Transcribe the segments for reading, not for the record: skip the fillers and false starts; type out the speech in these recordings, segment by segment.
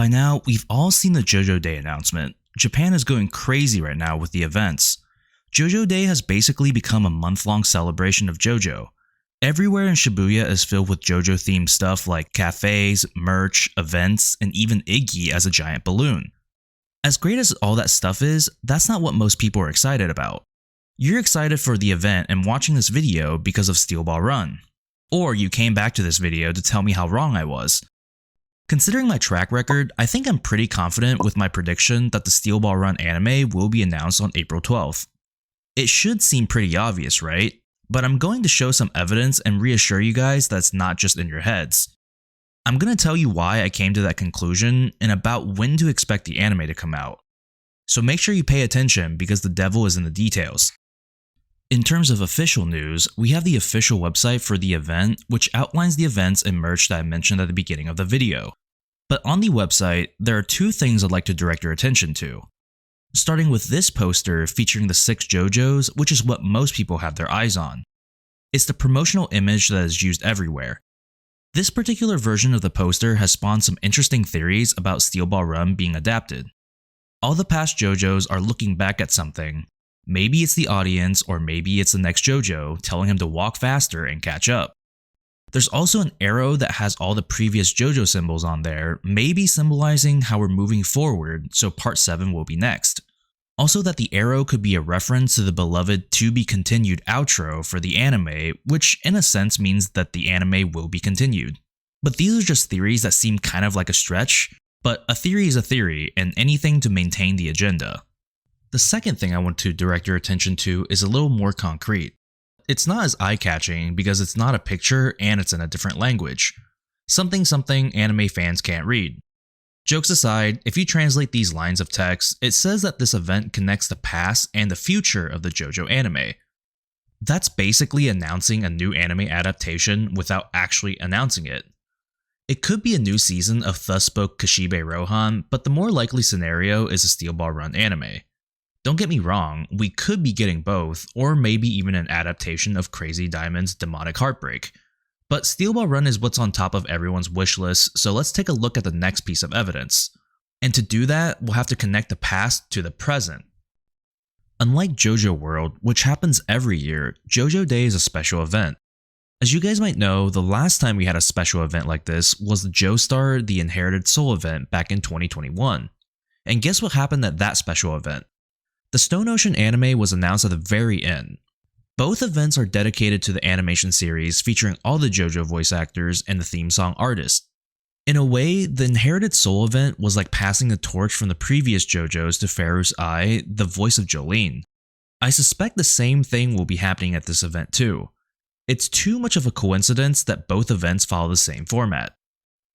By now, we've all seen the JoJo Day announcement. Japan is going crazy right now with the events. JoJo Day has basically become a month-long celebration of JoJo. Everywhere in Shibuya is filled with JoJo-themed stuff like cafes, merch, events, and even Iggy as a giant balloon. As great as all that stuff is, that's not what most people are excited about. You're excited for the event and watching this video because of Steel Ball Run. Or you came back to this video to tell me how wrong I was. Considering my track record, I think I'm pretty confident with my prediction that the Steel Ball Run anime will be announced on April 12th. It should seem pretty obvious, right? But I'm going to show some evidence and reassure you guys that's not just in your heads. I'm going to tell you why I came to that conclusion and about when to expect the anime to come out. So make sure you pay attention because the devil is in the details. In terms of official news, we have the official website for the event, which outlines the events and merch that I mentioned at the beginning of the video. But on the website, there are two things I'd like to direct your attention to. Starting with this poster featuring the 6 JoJos, which is what most people have their eyes on. It's the promotional image that is used everywhere. This particular version of the poster has spawned some interesting theories about Steel Ball Run being adapted. All the past JoJos are looking back at something. Maybe it's the audience, or maybe it's the next JoJo telling him to walk faster and catch up. There's also an arrow that has all the previous JoJo symbols on there, maybe symbolizing how we're moving forward, so part 7 will be next. Also that the arrow could be a reference to the beloved to be continued outro for the anime, which in a sense means that the anime will be continued. But these are just theories that seem kind of like a stretch, but a theory is a theory and anything to maintain the agenda. The second thing I want to direct your attention to is a little more concrete. It's not as eye-catching because it's not a picture and it's in a different language. Something anime fans can't read. Jokes aside, if you translate these lines of text, it says that this event connects the past and the future of the JoJo anime. That's basically announcing a new anime adaptation without actually announcing it. It could be a new season of Thus Spoke Kashibe Rohan, but the more likely scenario is a Steel Ball Run anime. Don't get me wrong, we could be getting both, or maybe even an adaptation of Crazy Diamond's Demonic Heartbreak. But Steel Ball Run is what's on top of everyone's wish list, so let's take a look at the next piece of evidence. And to do that, we'll have to connect the past to the present. Unlike JoJo World, which happens every year, JoJo Day is a special event. As you guys might know, the last time we had a special event like this was the Joestar The Inherited Soul event back in 2021. And guess what happened at that special event? The Stone Ocean anime was announced at the very end. Both events are dedicated to the animation series featuring all the JoJo voice actors and the theme song artist. In a way, the Inherited Soul event was like passing the torch from the previous JoJos to Ferus Ai, the voice of Jolene. I suspect the same thing will be happening at this event too. It's too much of a coincidence that both events follow the same format.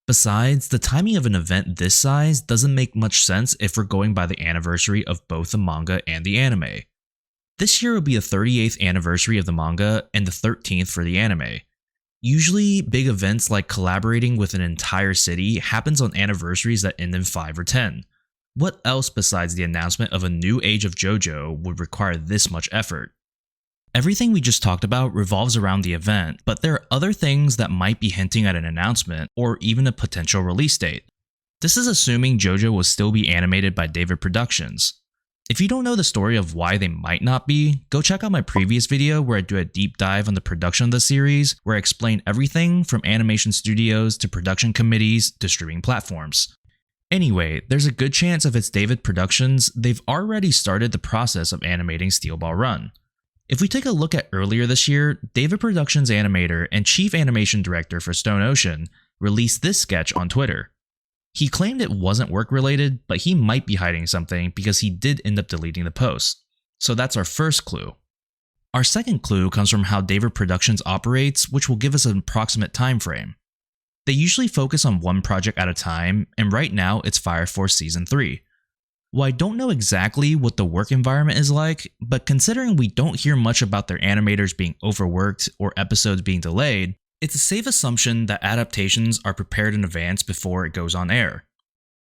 Besides, the timing of an event this size doesn't make much sense if we're going by the anniversary of both the manga and the anime. This year will be the 38th anniversary of the manga and the 13th for the anime. Usually, big events like collaborating with an entire city happens on anniversaries that end in 5 or 10. What else besides the announcement of a new age of JoJo would require this much effort? Everything we just talked about revolves around the event, but there are other things that might be hinting at an announcement or even a potential release date. This is assuming JoJo will still be animated by David Productions. If you don't know the story of why they might not be, go check out my previous video where I do a deep dive on the production of the series, where I explain everything from animation studios to production committees to streaming platforms. Anyway, there's a good chance if it's David Productions, they've already started the process of animating Steel Ball Run. If we take a look at earlier this year, David Productions animator and chief animation director for Stone Ocean released this sketch on Twitter. He claimed it wasn't work related, but he might be hiding something because he did end up deleting the post. So that's our first clue. Our second clue comes from how David Productions operates, which will give us an approximate time frame. They usually focus on one project at a time, and right now it's Fire Force Season 3. Well, I don't know exactly what the work environment is like, but considering we don't hear much about their animators being overworked or episodes being delayed, it's a safe assumption that adaptations are prepared in advance before it goes on air.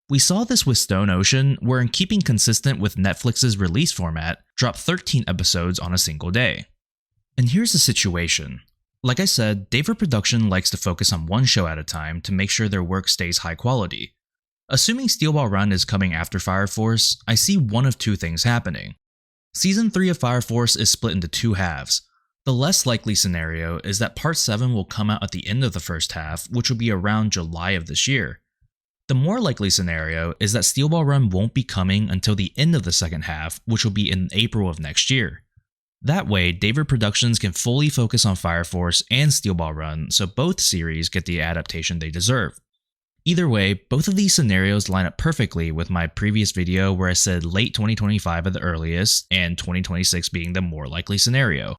We saw this with Stone Ocean, where in keeping consistent with Netflix's release format, dropped 13 episodes on a single day. And here's the situation. Like I said, David Production likes to focus on one show at a time to make sure their work stays high quality. Assuming Steel Ball Run is coming after Fire Force, I see one of two things happening. Season 3 of Fire Force is split into two halves. The less likely scenario is that Part 7 will come out at the end of the first half, which will be around July of this year. The more likely scenario is that Steel Ball Run won't be coming until the end of the second half, which will be in April of next year. That way, David Productions can fully focus on Fire Force and Steel Ball Run, so both series get the adaptation they deserve. Either way, both of these scenarios line up perfectly with my previous video where I said late 2025 at the earliest, and 2026 being the more likely scenario.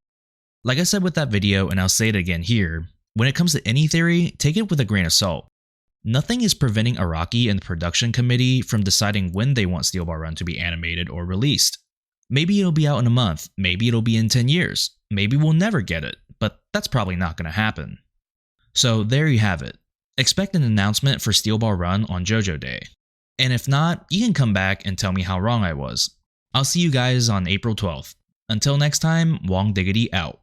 Like I said with that video, and I'll say it again here, when it comes to any theory, take it with a grain of salt. Nothing is preventing Araki and the production committee from deciding when they want Steel Ball Run to be animated or released. Maybe it'll be out in a month, maybe it'll be in 10 years, maybe we'll never get it, but that's probably not going to happen. So there you have it. Expect an announcement for Steel Ball Run on JoJo Day. And if not, you can come back and tell me how wrong I was. I'll see you guys on April 12th. Until next time, Wong Diggity out.